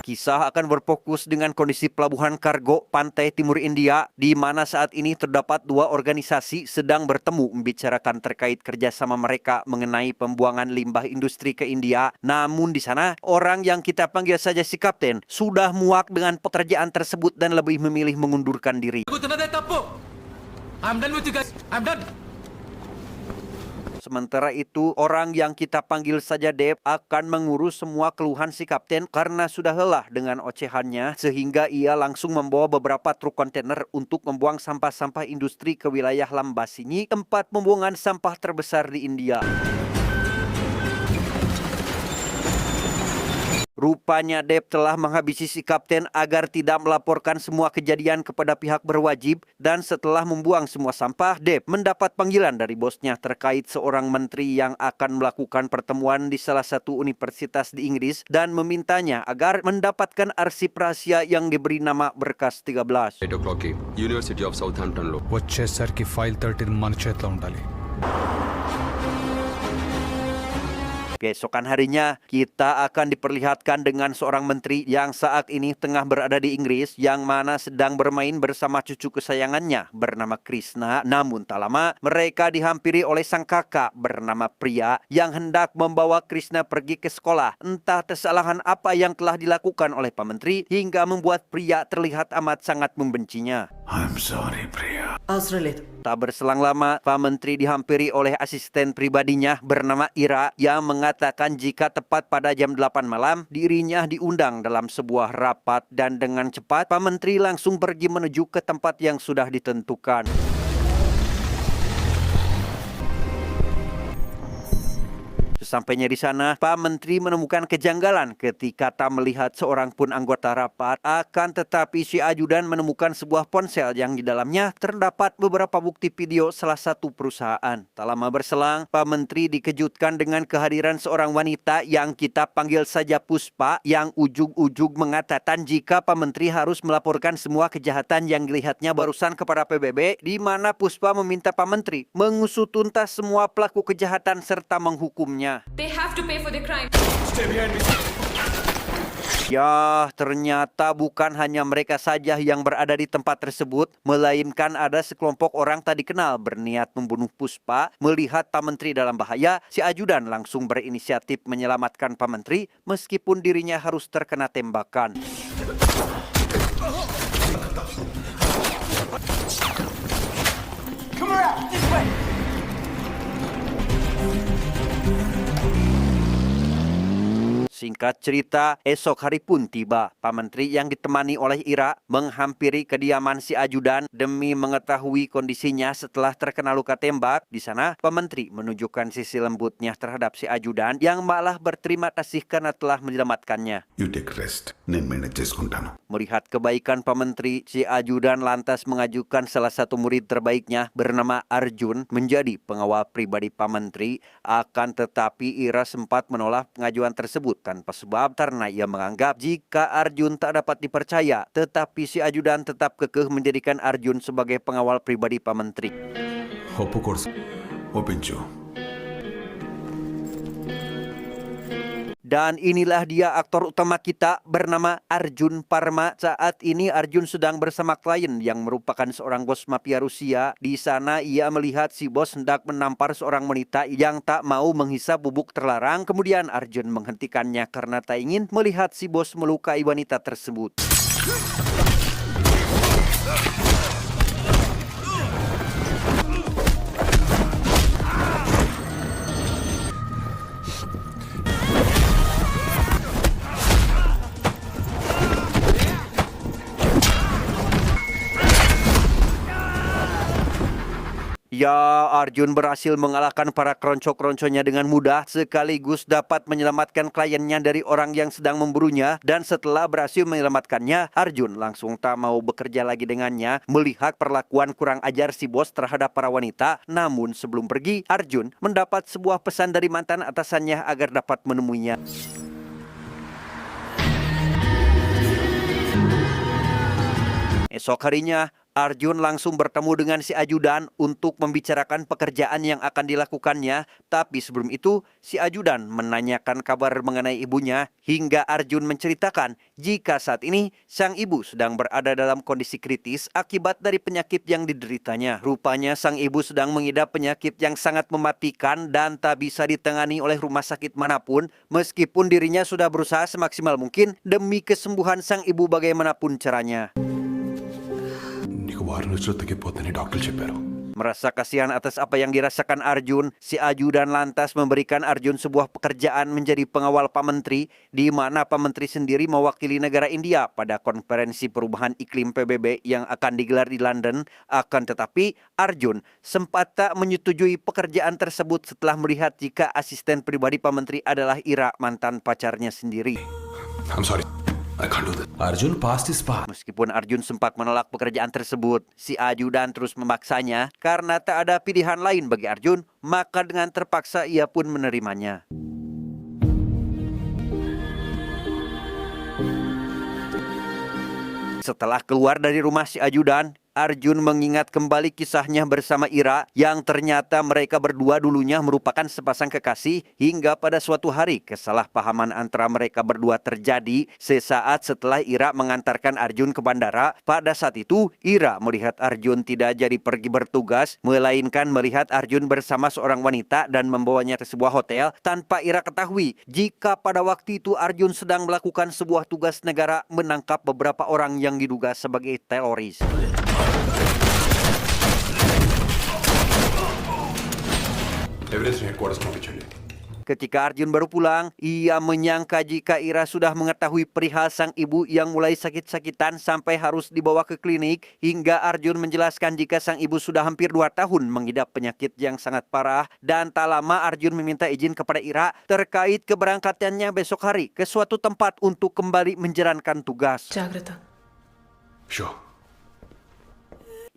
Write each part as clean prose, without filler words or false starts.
Kisah akan berfokus dengan kondisi pelabuhan kargo pantai timur India, di mana saat ini terdapat dua organisasi sedang bertemu membicarakan terkait kerjasama mereka mengenai pembuangan limbah industri ke India. Namun di sana, orang yang kita panggil saja si Kapten sudah muak dengan pekerjaan tersebut dan lebih memilih mengundurkan diri. I'm done with you guys. I'm done. Sementara itu, orang yang kita panggil saja Dave akan mengurus semua keluhan si Kapten karena sudah lelah dengan ocehannya, sehingga ia langsung membawa beberapa truk kontainer untuk membuang sampah-sampah industri ke wilayah Lambasinyi, tempat pembuangan sampah terbesar di India. Rupanya Dave telah menghabisi si Kapten agar tidak melaporkan semua kejadian kepada pihak berwajib, dan setelah membuang semua sampah, Dave mendapat panggilan dari bosnya terkait seorang menteri yang akan melakukan pertemuan di salah satu universitas di Inggris dan memintanya agar mendapatkan arsip rahasia yang diberi nama Berkas 13. 8 o'clockకి university of సౌథాంప్టన్లో వచ్చేసరికి ఫైల్ 13 మన చేతిలో ఉండాలి. Keesokan harinya, kita akan diperlihatkan dengan seorang menteri yang saat ini tengah berada di Inggris, yang mana sedang bermain bersama cucu kesayangannya bernama Krishna. Namun tak lama, mereka dihampiri oleh sang kakak bernama Priya yang hendak membawa Krishna pergi ke sekolah. Entah kesalahan apa yang telah dilakukan oleh Pak Menteri hingga membuat Priya terlihat amat sangat membencinya. I'm sorry, Priya. Tak berselang lama, Pak Menteri dihampiri oleh asisten pribadinya bernama Ira yang mengatakan jika tepat pada jam 8 malam, dirinya diundang dalam sebuah rapat, dan dengan cepat Pak Menteri langsung pergi menuju ke tempat yang sudah ditentukan. Sesampainya di sana, Pak Menteri menemukan kejanggalan ketika tak melihat seorang pun anggota rapat. Akan tetapi si ajudan menemukan sebuah ponsel yang di dalamnya terdapat beberapa bukti video salah satu perusahaan. Tak lama berselang, Pak Menteri dikejutkan dengan kehadiran seorang wanita yang kita panggil saja Puspa, yang ujug-ujug mengatakan jika Pak Menteri harus melaporkan semua kejahatan yang dilihatnya barusan kepada PBB, di mana Puspa meminta Pak Menteri mengusut tuntas semua pelaku kejahatan serta menghukumnya. They have to pay for their crime. Ya, ternyata bukan hanya mereka saja yang berada di tempat tersebut, melainkan ada sekelompok orang tak dikenal berniat membunuh Puspa. Melihat Pak Menteri dalam bahaya, si ajudan langsung berinisiatif menyelamatkan Pak Menteri meskipun dirinya harus terkena tembakan. Come around this way. Singkat cerita, esok hari pun tiba. Pak Menteri yang ditemani oleh Ira menghampiri kediaman si ajudan demi mengetahui kondisinya setelah terkena luka tembak. Di sana, Pak Menteri menunjukkan sisi lembutnya terhadap si ajudan yang malah berterima kasih karena telah menyelamatkannya. You take rest. నేను మేనేజ్ చేసుకుంటాను. Melihat kebaikan Pak Menteri, si ajudan lantas mengajukan salah satu murid terbaiknya bernama Arjun menjadi pengawal pribadi Pak Menteri. Akan tetapi Ira sempat menolak pengajuan tersebut tanpa sebab karena ia menganggap jika Arjun tak dapat dipercaya. Tetapi si ajudan tetap kekeh menjadikan Arjun sebagai pengawal pribadi Pak Menteri. ఒప్పించు. Dan inilah dia aktor utama kita bernama Arjun Parma. Saat ini Arjun sedang bersama klien yang merupakan seorang bos mafia Rusia. Di sana ia melihat si bos hendak menampar seorang wanita yang tak mau menghisap bubuk terlarang. Kemudian Arjun menghentikannya karena tak ingin melihat si bos melukai wanita tersebut. Ya, Arjun berhasil mengalahkan para keronco-keronconya dengan mudah, sekaligus dapat menyelamatkan kliennya dari orang yang sedang memburunya. Dan setelah berhasil menyelamatkannya, Arjun langsung tak mau bekerja lagi dengannya, melihat perlakuan kurang ajar si bos terhadap para wanita. Namun sebelum pergi, Arjun mendapat sebuah pesan dari mantan atasannya agar dapat menemuinya. Esok harinya, Arjun langsung bertemu dengan si ajudan untuk membicarakan pekerjaan yang akan dilakukannya. Tapi sebelum itu, si ajudan menanyakan kabar mengenai ibunya hingga Arjun menceritakan jika saat ini sang ibu sedang berada dalam kondisi kritis akibat dari penyakit yang dideritanya. Rupanya sang ibu sedang mengidap penyakit yang sangat mematikan dan tak bisa ditangani oleh rumah sakit manapun meskipun dirinya sudah berusaha semaksimal mungkin demi kesembuhan sang ibu bagaimanapun caranya. నీకు వారం రోజుల్లో తగ్గిపోతుందని డాక్టర్లు చెప్పారు. Merasa kasihan atas apa yang dirasakan Arjun, si ajudan lantas memberikan Arjun sebuah pekerjaan menjadi pengawal Pak Menteri, di mana Pak Menteri sendiri mewakili negara India pada konferensi perubahan iklim PBB yang akan digelar di London. Akan tetapi, Arjun sempat tak menyetujui pekerjaan tersebut setelah melihat jika asisten pribadi Pak Menteri adalah Ira, mantan pacarnya sendiri. I'm sorry. I can't do this. Arjun passed his part. Meskipun Arjun sempat menolak pekerjaan tersebut, si ajudan terus memaksanya karena tak ada pilihan lain bagi Arjun, maka dengan terpaksa ia pun menerimanya. Setelah keluar dari rumah si ajudan, Arjun mengingat kembali kisahnya bersama Ira yang ternyata mereka berdua dulunya merupakan sepasang kekasih hingga pada suatu hari kesalahpahaman antara mereka berdua terjadi sesaat setelah Ira mengantarkan Arjun ke bandara. Pada saat itu, Ira melihat Arjun tidak jadi pergi bertugas, melainkan melihat Arjun bersama seorang wanita dan membawanya ke sebuah hotel tanpa Ira ketahui jika pada waktu itu Arjun sedang melakukan sebuah tugas negara menangkap beberapa orang yang diduga sebagai teroris. Evidence head quarters పంపించండి. Ketika Arjun baru pulang, ia menyangka jika Ira sudah mengetahui perihal sang ibu yang mulai sakit-sakitan sampai harus dibawa ke klinik, hingga Arjun menjelaskan jika sang ibu sudah hampir 2 tahun mengidap penyakit yang sangat parah, dan tak lama Arjun meminta izin kepada Ira terkait keberangkatannya besok hari ke suatu tempat untuk kembali menjalankan tugas. జాగ్రత్త. Sure.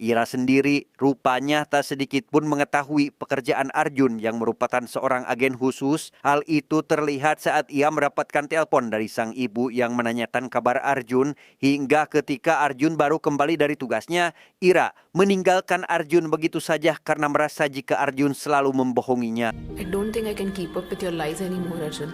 Ira sendiri rupanya tak sedikit pun mengetahui pekerjaan Arjun yang merupakan seorang agen khusus. Hal itu terlihat saat ia mendapatkan telepon dari sang ibu yang menanyakan kabar Arjun, hingga ketika Arjun baru kembali dari tugasnya, Ira meninggalkan Arjun begitu saja karena merasa jika Arjun selalu membohonginya. I don't think I can keep up with your lies anymore, Arjun.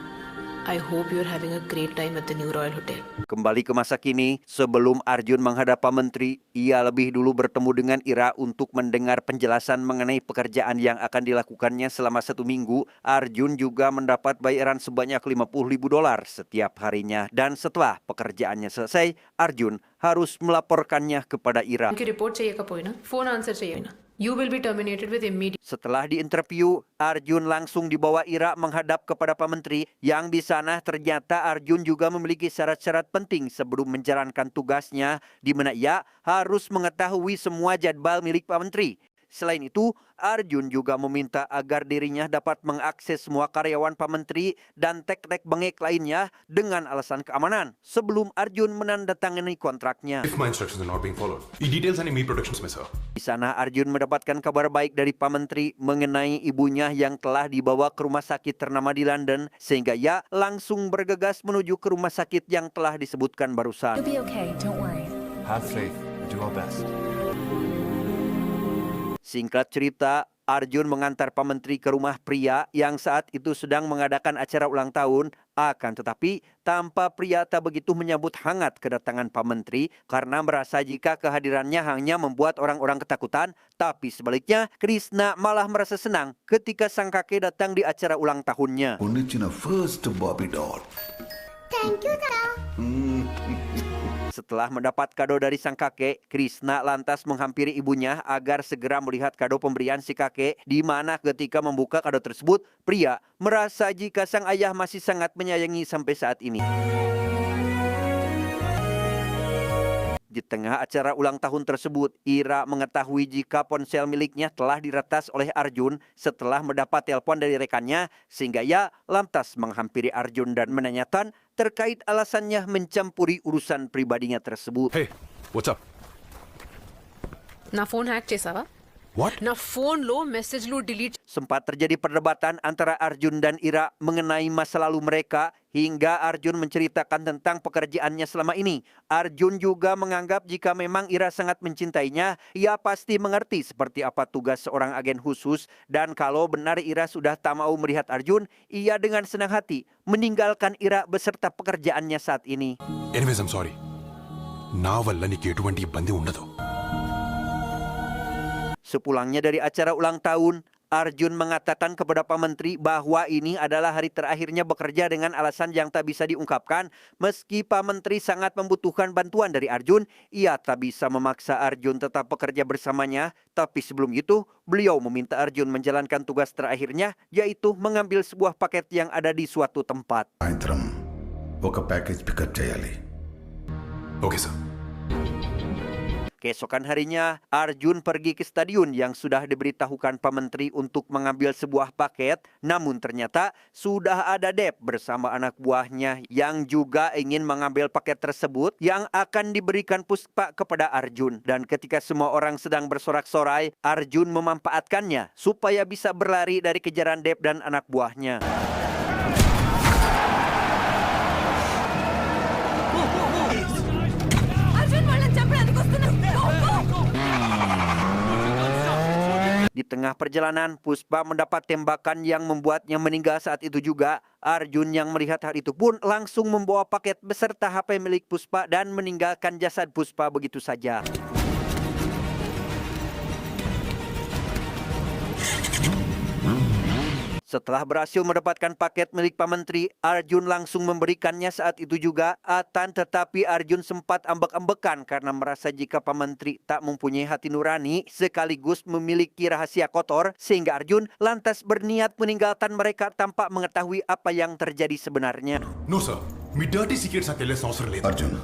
I hope you're having a great time at the New Royal Hotel. Kembali ke masa kini, sebelum Arjun menghadap Pak Menteri, ia lebih dulu bertemu dengan Ira untuk mendengar penjelasan mengenai pekerjaan yang akan dilakukannya selama 1 minggu. Arjun juga mendapat bayaran sebanyak $50,000 setiap harinya. Dan setelah pekerjaannya selesai, Arjun harus melaporkannya kepada Ira. ఇంక రిపోర్ట్ చేయకపోయినా phone answer చేయకపోయినా you will be terminated with immediate. Setelah diinterview, Arjun langsung dibawa Ira menghadap kepada Pak Menteri, yang di sana ternyata Arjun juga memiliki syarat-syarat penting sebelum menjalankan tugasnya, di mana ia harus mengetahui semua jadwal milik Pak Menteri. Selain itu, Arjun juga meminta agar dirinya dapat mengakses semua karyawan Pak Menteri dan tek-tek bengek lainnya dengan alasan keamanan sebelum Arjun menandatangani kontraknya. If my instructions are not being followed, ఈ డీటెయిల్స్ అన్ని మీ ప్రొటెక్షన్స్ మే sir. Di sana Arjun mendapatkan kabar baik dari Pak Menteri mengenai ibunya yang telah dibawa ke rumah sakit ternama di London, sehingga ia langsung bergegas menuju ke rumah sakit yang telah disebutkan barusan. You'll be okay, don't worry. Have faith. We do our best. Singkat cerita, Arjun mengantar Pak Menteri ke rumah pria yang saat itu sedang mengadakan acara ulang tahun. Akan tetapi, tampak pria tak begitu menyambut hangat kedatangan Pak Menteri karena merasa jika kehadirannya hanya membuat orang-orang ketakutan. Tapi sebaliknya, Krishna malah merasa senang ketika sang kakek datang di acara ulang tahunnya. కొనిచ్చిన first బాబీ doll. Setelah mendapat kado dari sang kakek, Krishna lantas menghampiri ibunya agar segera melihat kado pemberian si kakek, di mana ketika membuka kado tersebut, pria merasa jika sang ayah masih sangat menyayangi sampai saat ini. Di tengah acara ulang tahun tersebut, Ira mengetahui jika ponsel miliknya telah diretas oleh Arjun setelah mendapat telepon dari rekannya, sehingga ia lantas menghampiri Arjun dan menanyakan terkait alasannya mencampuri urusan pribadinya tersebut. Hey, what's up? నా phone hack చేసావా? What? నా ఫోన్లో మెసేజ్లు delete. Sempat terjadi perdebatan antara Arjun dan Ira mengenai masa lalu mereka, hingga Arjun menceritakan tentang pekerjaannya selama ini. Arjun juga menganggap jika memang Ira sangat mencintainya, ia pasti mengerti seperti apa tugas seorang agen khusus, dan kalau benar Ira sudah tak mau melihat Arjun, ia dengan senang hati meninggalkan Ira beserta pekerjaannya saat ini. Anyways I'm sorry నా వల్ల నీకు ఎటువంటి ఇబ్బంది ఉండదు. Sepulangnya dari acara ulang tahun, Arjun mengatakan kepada Pak Menteri bahwa ini adalah hari terakhirnya bekerja dengan alasan yang tak bisa diungkapkan. Meski Pak Menteri sangat membutuhkan bantuan dari Arjun, ia tak bisa memaksa Arjun tetap bekerja bersamanya. Tapi sebelum itu, beliau meminta Arjun menjalankan tugas terakhirnya, yaitu mengambil sebuah paket yang ada di suatu tempat. సాయంత్రం ఒక package pickup చేయాలి. Okay sir. Keesokan harinya, Arjun pergi ke stadion yang sudah diberitahukan Pak Menteri untuk mengambil sebuah paket. Namun ternyata sudah ada Dep bersama anak buahnya yang juga ingin mengambil paket tersebut yang akan diberikan Puspa kepada Arjun. Dan ketika semua orang sedang bersorak-sorai, Arjun memanfaatkannya supaya bisa berlari dari kejaran Dep dan anak buahnya. Di tengah perjalanan, Puspa mendapat tembakan yang membuatnya meninggal saat itu juga. Arjun yang melihat hal itu pun langsung membawa paket beserta HP milik Puspa dan meninggalkan jasad Puspa begitu saja. Setelah berhasil mendapatkan paket milik Pak Menteri, Arjun langsung memberikannya saat itu juga. Tetapi Arjun sempat ambek-ambekan karena merasa jika Pak Menteri tak mempunyai hati nurani sekaligus memiliki rahasia kotor, sehingga Arjun lantas berniat meninggalkan mereka tanpa mengetahui apa yang terjadi sebenarnya. No sir మీ dirty secrets నాకు తెలియాల్సిన అవసరం లేదు. అర్జున్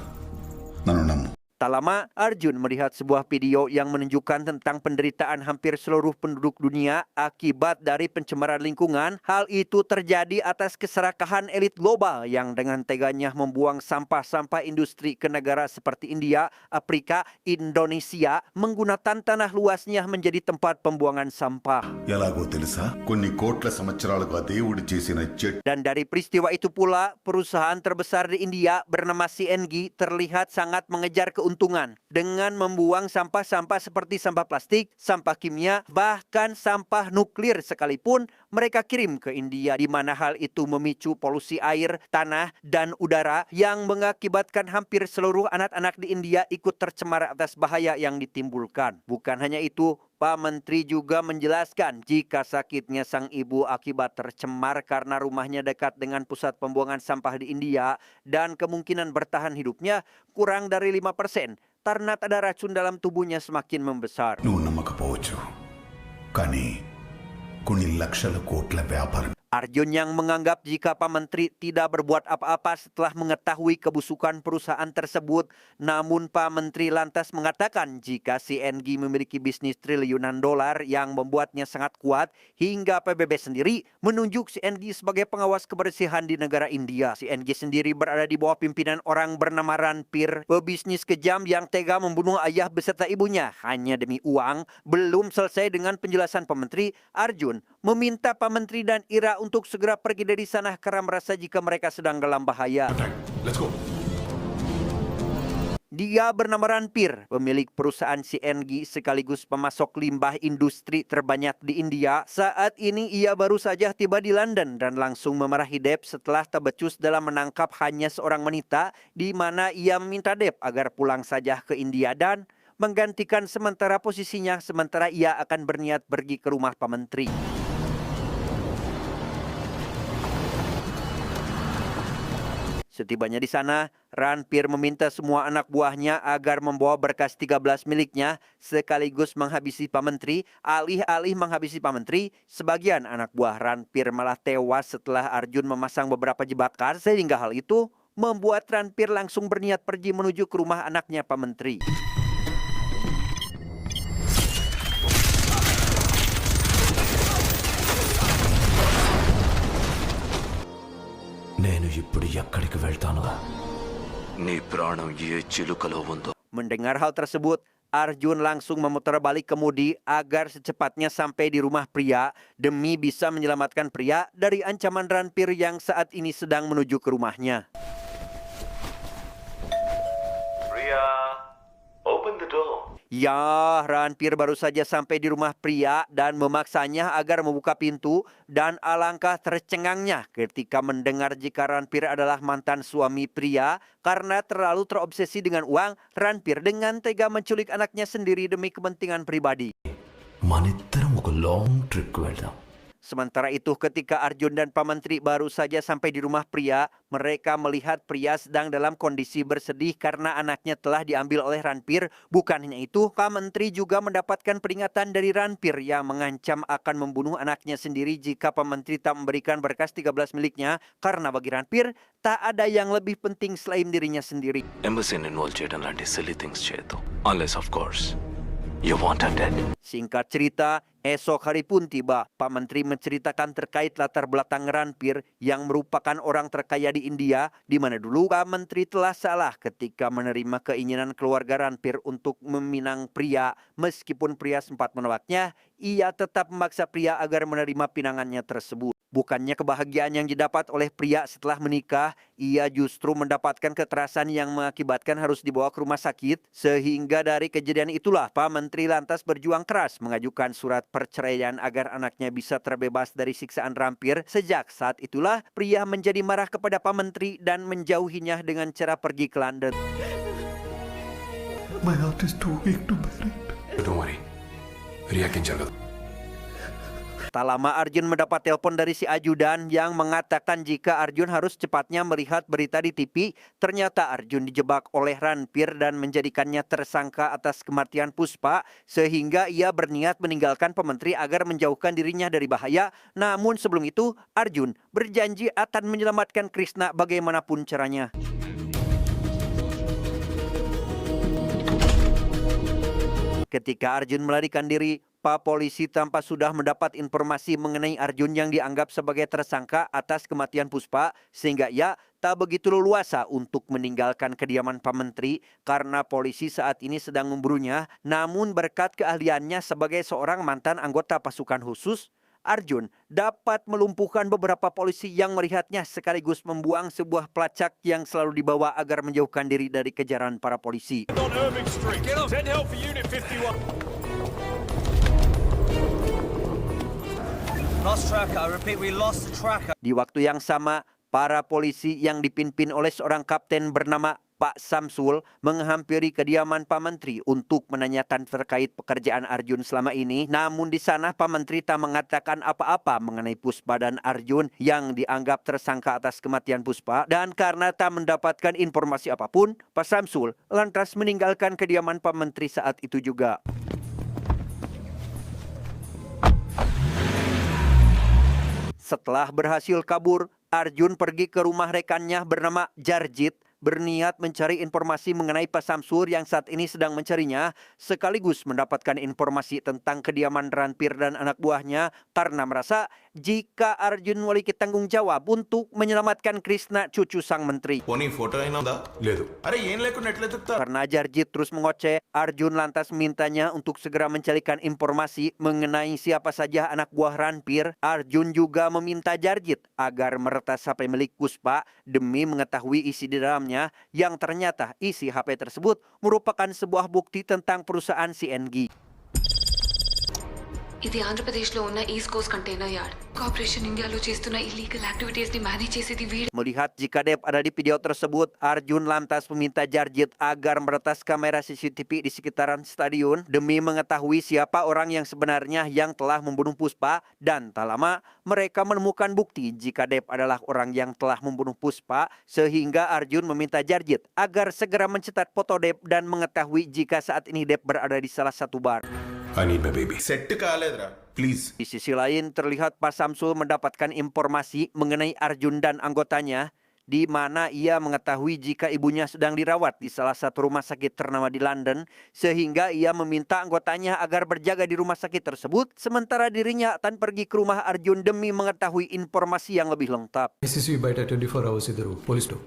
నన్ను నమ్ము. Tak lama, Arjun melihat sebuah video yang menunjukkan tentang penderitaan hampir seluruh penduduk dunia akibat dari pencemaran lingkungan. Hal itu terjadi atas keserakahan elit global yang dengan teganya membuang sampah-sampah industri ke negara seperti India, Afrika, Indonesia, menggunakan tanah luasnya menjadi tempat pembuangan sampah. ఎలాగో తెలుసా, కొన్ని కోట్ల సంవత్సరాలుగా దేవుడు చేసిన చెట్టు Dan dari peristiwa itu pula, perusahaan terbesar di India bernama CNG terlihat sangat mengejar keuntungan dengan membuang sampah-sampah seperti sampah plastik, sampah kimia, bahkan sampah nuklir sekalipun mereka kirim ke India, di mana hal itu memicu polusi air, tanah, dan udara yang mengakibatkan hampir seluruh anak-anak di India ikut tercemar atas bahaya yang ditimbulkan. Bukan hanya itu, Pak Menteri juga menjelaskan jika sakitnya sang ibu akibat tercemar karena rumahnya dekat dengan pusat pembuangan sampah di India dan kemungkinan bertahan hidupnya kurang dari 5% karena ada racun dalam tubuhnya semakin membesar. నువ్వు నమ్మకపోవచ్చు, కానీ కొన్ని లక్షల కోట్ల వ్యాపారం Arjun yang menganggap jika Pak Menteri tidak berbuat apa-apa setelah mengetahui kebusukan perusahaan tersebut. Namun Pak Menteri lantas mengatakan jika CNG memiliki bisnis triliunan dolar yang membuatnya sangat kuat hingga PBB sendiri menunjuk CNG sebagai pengawas kebersihan di negara India. CNG sendiri berada di bawah pimpinan orang bernama Ranpir, pebisnis kejam yang tega membunuh ayah beserta ibunya hanya demi uang. Belum selesai dengan penjelasan Pak Menteri, Arjun meminta Pak Menteri dan Ira untuk segera pergi dari sana karena merasa jika mereka sedang dalam bahaya. Let's go. Dia bernama Ranpir, pemilik perusahaan CNG sekaligus pemasok limbah industri terbanyak di India. Saat ini ia baru saja tiba di London dan langsung memarahi Dep setelah terbecus dalam menangkap hanya seorang wanita, di mana ia meminta Dep agar pulang saja ke India dan menggantikan sementara posisinya sementara ia akan berniat pergi ke rumah Pak Menteri. Setibanya di sana, Ranpir meminta semua anak buahnya agar membawa berkas 13 miliknya sekaligus menghabisi Pak Menteri. Alih-alih menghabisi Pak Menteri, sebagian anak buah Ranpir malah tewas setelah Arjun memasang beberapa jebakan, sehingga hal itu membuat Ranpir langsung berniat pergi menuju ke rumah anaknya Pak Menteri. నేను ఇప్పుడు ఎక్కడికి వెళ్తాను? నీ ప్రాణం ఏ చిలుకలో ఉందో Mendengar hal tersebut, Arjun langsung memutar balik kemudi agar secepatnya sampai di rumah pria demi bisa menyelamatkan pria dari ancaman Ranpir yang saat ini sedang menuju ke rumahnya. Priya, open the door. Ya, Ranpir baru saja sampai di rumah pria dan memaksanya agar membuka pintu dan alangkah tercengangnya ketika mendengar jika Ranpir adalah mantan suami pria karena terlalu terobsesi dengan uang. Ranpir dengan tega menculik anaknya sendiri demi kepentingan pribadi. మనిద్దరం ఒక లాంగ్ ట్రిప్కి వెళ్దాం. Sementara itu ketika Arjun dan Pak Menteri baru saja sampai di rumah pria, mereka melihat pria sedang dalam kondisi bersedih karena anaknya telah diambil oleh Ranpir. Bukan hanya itu, Pak Menteri juga mendapatkan peringatan dari Ranpir yang mengancam akan membunuh anaknya sendiri jika Pak Menteri tak memberikan berkas 13 miliknya karena bagi Ranpir tak ada yang lebih penting selain dirinya sendiri. ఎంబసీని ఇన్వాల్వ్ చేయడం లాంటి silly things చేయొద్దు. Unless of course you want her dead. Singkat cerita, esok hari pun tiba. Pak Menteri menceritakan terkait latar belakang Ranpir yang merupakan orang terkaya di India, di mana dulu Pak Menteri telah salah ketika menerima keinginan keluarga Ranpir untuk meminang pria. Meskipun pria sempat menolaknya, ia tetap memaksa pria agar menerima pinangannya tersebut. Bukannya kebahagiaan yang didapat oleh pria setelah menikah, ia justru mendapatkan kekerasan yang mengakibatkan harus dibawa ke rumah sakit. Sehingga dari kejadian itulah Pak Menteri lantas berjuang keras mengajukan surat perceraian agar anaknya bisa terbebas dari siksaan Ranpir. Sejak saat itulah pria menjadi marah kepada Pak Menteri dan menjauhinya dengan cara pergi ke London. My heart is too weak to bear it. Don't worry. Ria can juggle. Tak lama Arjun mendapat telepon dari si ajudan yang mengatakan jika Arjun harus cepatnya melihat berita di TV. Ternyata Arjun dijebak oleh Ranpir dan menjadikannya tersangka atas kematian Puspa sehingga ia berniat meninggalkan Pak Menteri agar menjauhkan dirinya dari bahaya. Namun sebelum itu Arjun berjanji akan menyelamatkan Krishna bagaimanapun caranya. Ketika Arjun melarikan diri, Pak Polisi tanpa sudah mendapat informasi mengenai Arjun yang dianggap sebagai tersangka atas kematian Puspa, sehingga ia tak begitu leluasa untuk meninggalkan kediaman Pak Menteri karena polisi saat ini sedang memburunya. Namun berkat keahliannya sebagai seorang mantan anggota pasukan khusus, Arjun dapat melumpuhkan beberapa polisi yang melihatnya sekaligus membuang sebuah pelacak yang selalu dibawa agar menjauhkan diri dari kejaran para polisi. Di waktu yang sama, para polisi yang dipimpin oleh seorang kapten bernama Pak Samsul menghampiri kediaman Pak Menteri untuk menanyakan terkait pekerjaan Arjun selama ini. Namun di sana Pak Menteri tak mengatakan apa-apa mengenai Puspa dan Arjun yang dianggap tersangka atas kematian Puspa. Dan karena tak mendapatkan informasi apapun, Pak Samsul lantas meninggalkan kediaman Pak Menteri saat itu juga. Setelah berhasil kabur, Arjun pergi ke rumah rekannya bernama Jarjit berniat mencari informasi mengenai Pak Samsur yang saat ini sedang mencarinya, sekaligus mendapatkan informasi tentang kediaman Ranpir dan anak buahnya karena merasa jika Arjun memiliki tanggung jawab untuk menyelamatkan Krishna, cucu sang menteri. పోనీ ఫోటో అయినా ఉందా లేదు. అరే ఏం లేకుండా ఎట్లా ఎత్తుకుతా Karena Jarjit terus mengoceh, Arjun lantas memintanya untuk segera mencarikan informasi mengenai siapa saja anak buah Ranpir. Arjun juga meminta Jarjit agar meretas HP milik Puspa demi mengetahui isi di dalamnya, yang ternyata isi HP tersebut merupakan sebuah bukti tentang perusahaan CNG. ఇది ఆంధ్రప్రదేశ్లో ఉన్న east Coast container yard corporation ఇండియాలో చేస్తున్న illegal activities ని మేనేజ్ చేసేది వీడు. Melihat jika Dep ada di video tersebut, Arjun lantas meminta Jarjit agar meretas kamera CCTV di sekitaran stadion demi mengetahui siapa orang yang sebenarnya yang telah membunuh Puspa. Dan tak lama mereka menemukan bukti jika Dep adalah orang yang telah membunuh Puspa, sehingga Arjun meminta Jarjit agar segera mencetak foto Dep dan mengetahui jika saat ini Dep berada di salah satu bar. I need my baby. Set కాలేదురా please Di sisi lain terlihat Pak Samsul mendapatkan informasi mengenai Arjun dan anggotanya, di mana ia mengetahui jika ibunya sedang dirawat di salah satu rumah sakit ternama di London, sehingga ia meminta anggotanya agar berjaga di rumah sakit tersebut, sementara dirinya akan pergi ke rumah Arjun demi mengetahui informasi yang lebih lengkap. ICC బయట 24 అవర్స్ ఇద్దరు పోలీసులు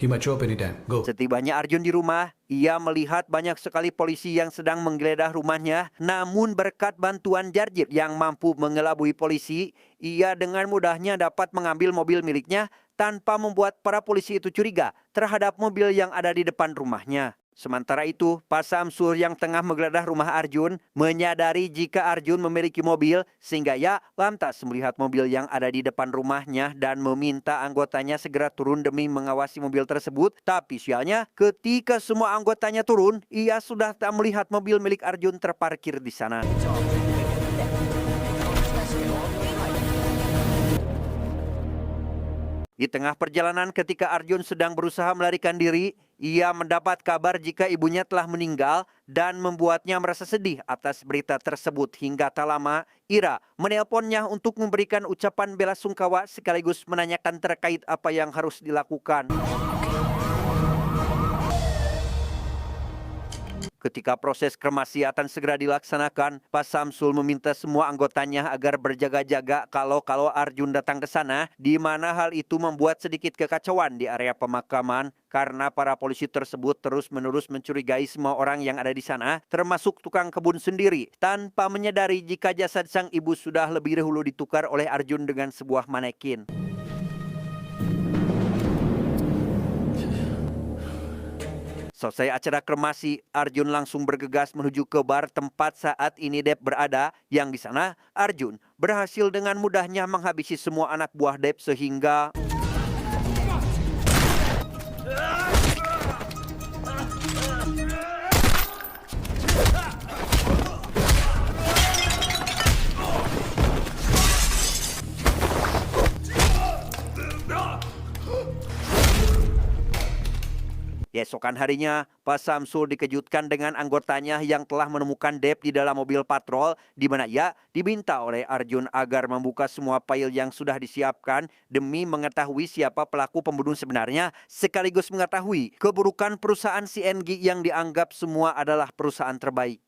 He might show up anytime. Go. Setibanya Arjun di rumah, ia melihat banyak sekali polisi yang sedang menggeledah rumahnya. Namun berkat bantuan Jarjit yang mampu mengelabui polisi, ia dengan mudahnya dapat mengambil mobil miliknya tanpa membuat para polisi itu curiga terhadap mobil yang ada di depan rumahnya. Sementara itu, Pak Samsul yang tengah menggeledah rumah Arjun menyadari jika Arjun memiliki mobil sehingga ia lantas melihat mobil yang ada di depan rumahnya dan meminta anggotanya segera turun demi mengawasi mobil tersebut. Tapi sialnya, ketika semua anggotanya turun, ia sudah tak melihat mobil milik Arjun terparkir di sana. Di tengah perjalanan ketika Arjun sedang berusaha melarikan diri, ia mendapat kabar jika ibunya telah meninggal dan membuatnya merasa sedih atas berita tersebut. Hingga tak lama, Ira menelponnya untuk memberikan ucapan bela sungkawa sekaligus menanyakan terkait apa yang harus dilakukan. Ketika proses kremasi akan segera dilaksanakan, Pak Samsul meminta semua anggotanya agar berjaga-jaga kalau Arjun datang ke sana, di mana hal itu membuat sedikit kekacauan di area pemakaman karena para polisi tersebut terus-menerus mencurigai semua orang yang ada di sana, termasuk tukang kebun sendiri, tanpa menyadari jika jasad sang ibu sudah lebih dahulu ditukar oleh Arjun dengan sebuah manekin. Selesai acara kremasi, Arjun langsung bergegas menuju ke bar tempat saat ini Dep berada, yang di sana Arjun berhasil dengan mudahnya menghabisi semua anak buah Dep sehingga esokan harinya, Pak Samsul dikejutkan dengan anggotanya yang telah menemukan Dep di dalam mobil patrol, di mana ia diminta oleh Arjun agar membuka semua file yang sudah disiapkan demi mengetahui siapa pelaku pembunuh sebenarnya, sekaligus mengetahui keburukan perusahaan CNG yang dianggap semua adalah perusahaan terbaik.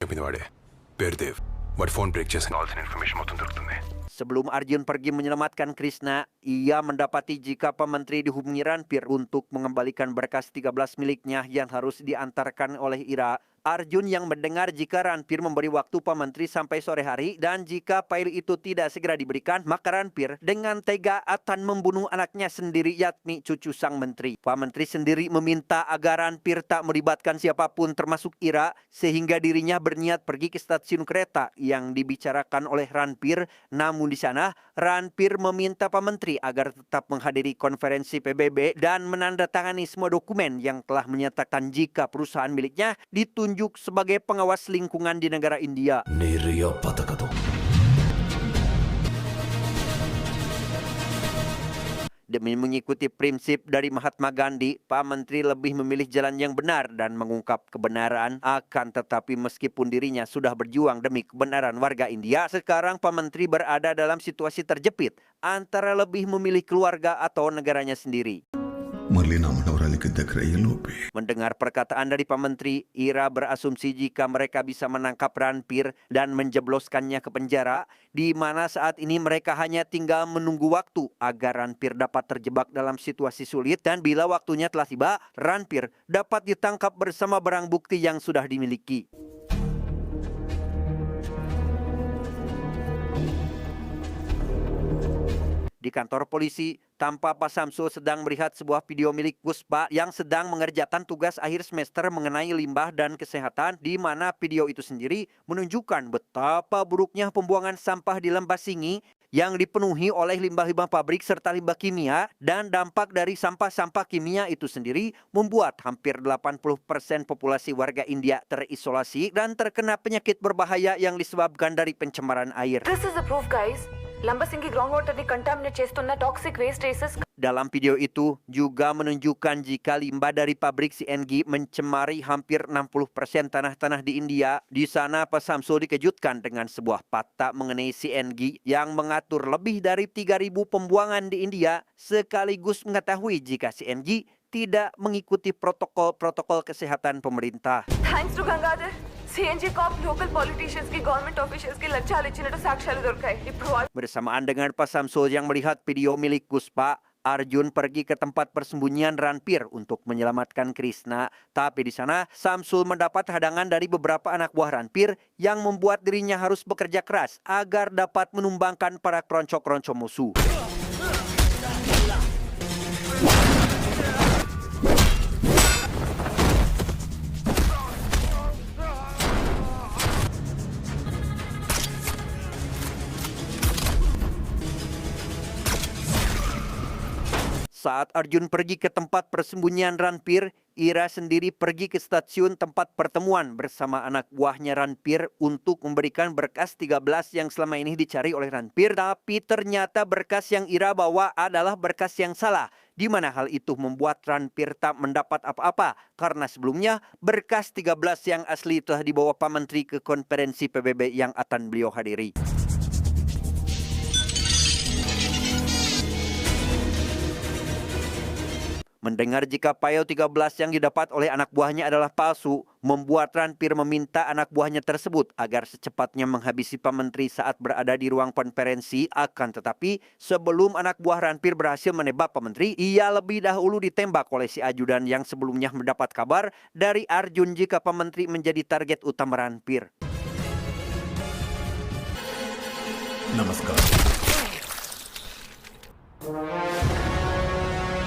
పేరుదేవ్ వాడి phone break చేసి కావాల్సిన ఇన్ఫర్మేషన్ మొత్తం దొరుకుతుంది. Sebelum Arjun pergi menyelamatkan Krishna, ia mendapati jika Pak Menteri dihubungi Ranpir untuk mengembalikan berkas 13 miliknya yang harus diantarkan oleh Ira. Arjun yang mendengar jika Ranpir memberi waktu Pak Menteri sampai sore hari dan jika file itu tidak segera diberikan, maka Ranpir dengan tega akan membunuh anaknya sendiri, yakni cucu sang menteri. Pak Menteri sendiri meminta agar Ranpir tak melibatkan siapapun termasuk Ira, sehingga dirinya berniat pergi ke stasiun kereta yang dibicarakan oleh Ranpir. Namun di sana, Ranpir meminta Pak Menteri agar tetap menghadiri konferensi PBB dan menandatangani semua dokumen yang telah menyatakan jika perusahaan miliknya ditunjuk sebagai pengawas lingkungan di negara India. Demi mengikuti prinsip dari Mahatma Gandhi, Pak Menteri lebih memilih jalan yang benar dan mengungkap kebenaran. Akan tetapi meskipun dirinya sudah berjuang demi kebenaran warga India, sekarang Pak Menteri berada dalam situasi terjepit antara lebih memilih keluarga atau negaranya sendiri. Mendengar perkataan dari Pak Menteri, Ira berasumsi jika mereka bisa menangkap Ranpir dan menjebloskannya ke penjara, di mana saat ini mereka hanya tinggal menunggu waktu agar Ranpir dapat terjebak dalam situasi sulit, dan bila waktunya telah tiba, Ranpir dapat ditangkap bersama barang bukti yang sudah dimiliki. Di kantor polisi, tampak Pak Samsul sedang melihat sebuah video milik Puspa yang sedang mengerjakan tugas akhir semester mengenai limbah dan kesehatan, di mana video itu sendiri menunjukkan betapa buruknya pembuangan sampah di Lembah Singi yang dipenuhi oleh limbah-limbah pabrik serta limbah kimia, dan dampak dari sampah-sampah kimia itu sendiri membuat hampir 80% populasi warga India terisolasi dan terkena penyakit berbahaya yang disebabkan dari pencemaran air. This is the proof, guys. Lambasingi groundwater ni contaminate చేస్తున్న toxic waste traces. Dalam video itu juga menunjukkan jika limbah dari pabrik CNG mencemari hampir 60% tanah-tanah di India. Di sana Pak Samsul dikejutkan dengan sebuah fakta mengenai CNG yang mengatur lebih dari 3.000 pembuangan di India, sekaligus mengetahui jika CNG tidak mengikuti protokol-protokol kesehatan pemerintah. Thanks to Gangadhar, CNG cop local politicians ki government officials ki lacchalu icchinattu సాక్ష్యాలు దొరికాయి. Bersamaan dengan Pak Samsul yang melihat video milik Puspa, Arjun pergi ke tempat persembunyian Ranpir untuk menyelamatkan Krishna. Tapi di sana, Samsul mendapat hadangan dari beberapa anak buah Ranpir yang membuat dirinya harus bekerja keras agar dapat menumbangkan para keroncong-keroncong musuh. Saat Arjun pergi ke tempat persembunyian Ranpir, Ira sendiri pergi ke stasiun tempat pertemuan bersama anak buahnya Ranpir untuk memberikan berkas 13 yang selama ini dicari oleh Ranpir. Tapi ternyata berkas yang Ira bawa adalah berkas yang salah, di mana hal itu membuat Ranpir tak mendapat apa-apa karena sebelumnya berkas 13 yang asli telah dibawa Pak Menteri ke konferensi PBB yang akan beliau hadiri. Mendengar jika file 13 yang didapat oleh anak buahnya adalah palsu, membuat Ranpir meminta anak buahnya tersebut agar secepatnya menghabisi Pak Menteri saat berada di ruang konferensi. Akan tetapi, sebelum anak buah Ranpir berhasil menebak Pak Menteri, ia lebih dahulu ditembak oleh si ajudan yang sebelumnya mendapat kabar dari Arjun jika Pak Menteri menjadi target utama Ranpir. Namaskar.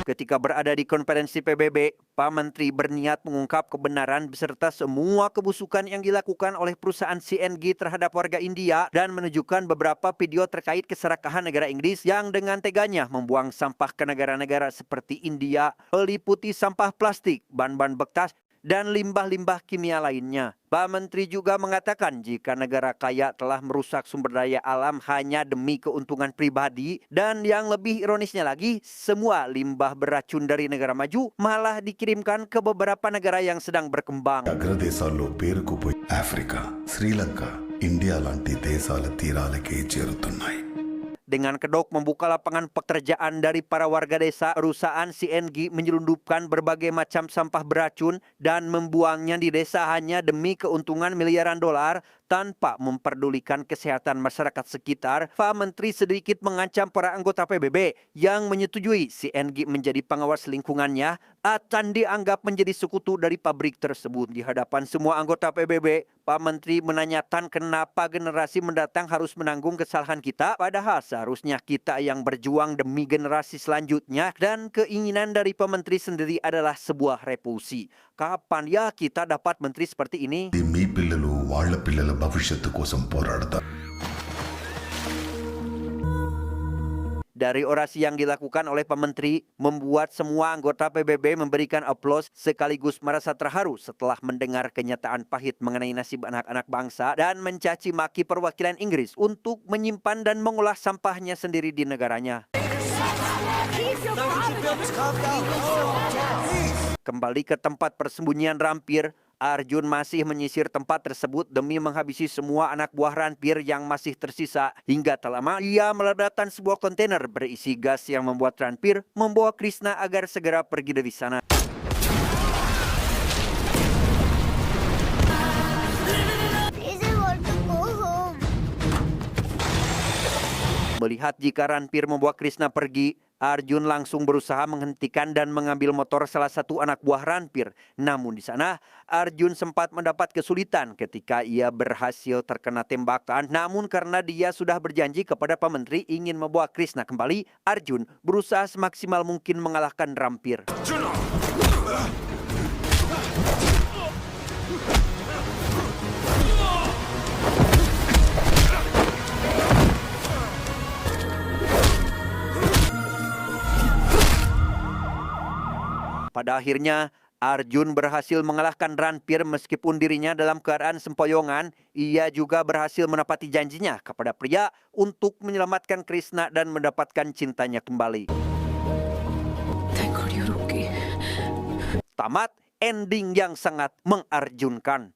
Ketika berada di konferensi PBB, Pak Menteri berniat mengungkap kebenaran beserta semua kebusukan yang dilakukan oleh perusahaan CNG terhadap warga India dan menunjukkan beberapa video terkait keserakahan negara Inggris yang dengan teganya membuang sampah ke negara-negara seperti India, meliputi sampah plastik, bahan-bahan bekas, dan limbah-limbah kimia lainnya. Pak Menteri juga mengatakan jika negara kaya telah merusak sumber daya alam hanya demi keuntungan pribadi, dan yang lebih ironisnya lagi, semua limbah beracun dari negara maju malah dikirimkan ke beberapa negara yang sedang berkembang. అగ్రదేశాల్లో పేరుకుపోయి ఆఫ్రికా, శ్రీలంక, ఇండియా లాంటి దేశాల తీరాలకే చేరుతున్నాయి. Dengan kedok membuka lapangan pekerjaan dari para warga desa, perusahaan CNG menyelundupkan berbagai macam sampah beracun dan membuangnya di desa hanya demi keuntungan miliaran dolar tanpa memperdulikan kesehatan masyarakat sekitar. Pak Menteri sedikit mengancam para anggota PBB yang menyetujui CNG menjadi pengawas lingkungannya akan dianggap menjadi sekutu dari pabrik tersebut. Di hadapan semua anggota PBB, Pak Menteri menanyakan kenapa generasi mendatang harus menanggung kesalahan kita, padahal seharusnya kita yang berjuang demi generasi selanjutnya, dan keinginan dari Pak Menteri sendiri adalah sebuah revolusi. Kapan ya kita dapat menteri seperti ini? మీ పిల్లలు వాళ్ళ పిల్లల భవిష్యత్తు కోసం పోరాడతారు. Dari orasi yang dilakukan oleh Pak Menteri, membuat semua anggota PBB memberikan aplaus sekaligus merasa terharu setelah mendengar kenyataan pahit mengenai nasib anak-anak bangsa dan mencaci maki perwakilan Inggris untuk menyimpan dan mengolah sampahnya sendiri di negaranya. Kembali ke tempat persembunyian Ranpir, Arjun masih menyisir tempat tersebut demi menghabisi semua anak buah Ranpir yang masih tersisa. Hingga tak lama, ia meledakkan sebuah kontainer berisi gas yang membuat Ranpir membawa Krishna agar segera pergi dari sana. Melihat jika Ranpir membawa Krishna pergi, Arjun langsung berusaha menghentikan dan mengambil motor salah satu anak buah Ranpir. Namun di sana, Arjun sempat mendapat kesulitan ketika ia berhasil terkena tembakan. Namun karena dia sudah berjanji kepada Pak Menteri ingin membawa Krishna kembali, Arjun berusaha semaksimal mungkin mengalahkan Ranpir. Pada akhirnya, Arjun berhasil mengalahkan Ranpir meskipun dirinya dalam keadaan sempoyongan. Ia juga berhasil menepati janjinya kepada pria untuk menyelamatkan Krishna dan mendapatkan cintanya kembali. Thank God you're okay. Tamat ending yang sangat mengarjunkan.